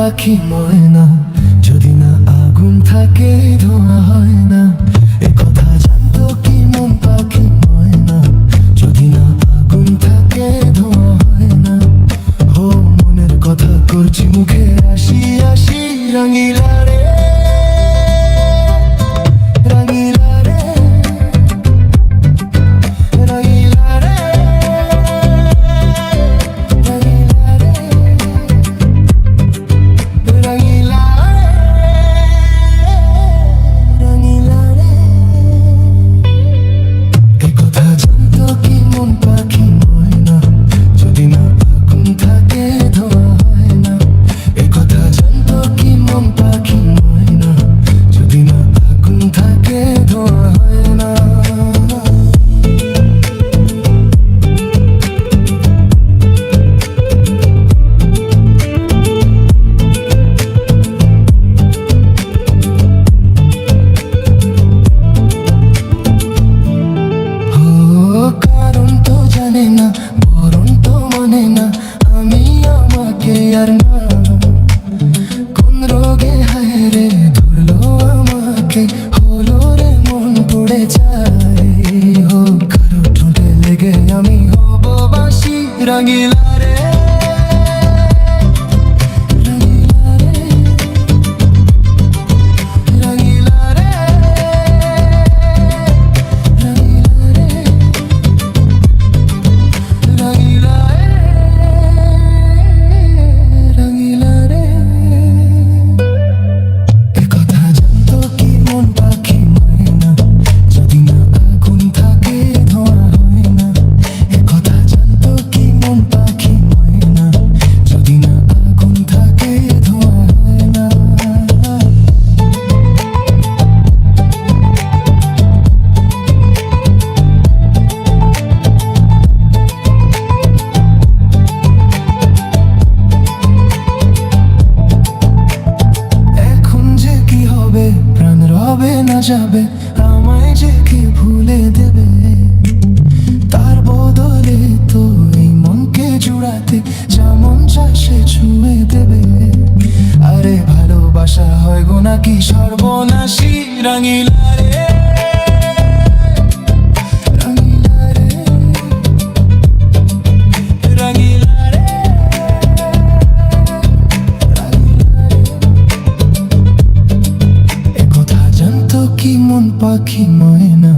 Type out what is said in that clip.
পাখি ময়না, যদি না আগুন থাকে ধোঁয়া হয় না। এ কথা জানতো কি মন পাখি ময়না, যদি না আগুন থাকে ধোঁয়া হয় না। হো মনের কথা করছি মুখে, আসি আসি রঙিলা রে, রঙিলা রে, রঙিলা রে, রঙিলা রে, রঙিলা রে, রঙিলা রে। এ কথা জানতো কি মন পাখি ময়না, যদি না আগুন থাকে ধোঁয়া হয় না। এ কথা জানতো কি মন পাখি ময়না, যদি না আগুন থাকে ধোঁয়া হয় না। কারণ তো জানে না, বরণ তো মানে না, আমি আমাকে আর না। কোন রোগে হায় রে ধরলো আমাকে, হলো রে মন পড়ে যায়। হো কারো ঠোঁটে লেগে আমি হব বাসি, রঙিলা রে, রঙিলা রে, রঙিলা রে, রঙিলা রে, রঙিলা রে, রঙিলা রে। এ কথা জানতো কি মন পাখি ময়না, যদি না আগুন থাকে ধোঁয়া হয় না। এ কথা জানতো কি মন পাখি ময়না, যদি না আগুন থাকে ধোঁয়া হয় না। এখন যে কি হবে, প্রাণ রবে না যাবে, আমায় যে কি ভুলে দেবে। তার বদলে তো এই মনকে জুড়াতে যেমন চাষে ছুঁয়ে দেবে। আরে ভালোবাসা হয় গো নাকি সর্বনাশী, রঙিলা রে, রঙিলা রে, রঙিলা রে, রঙিলা রে। এ কথা জানতো কি মন পাখি ময়না,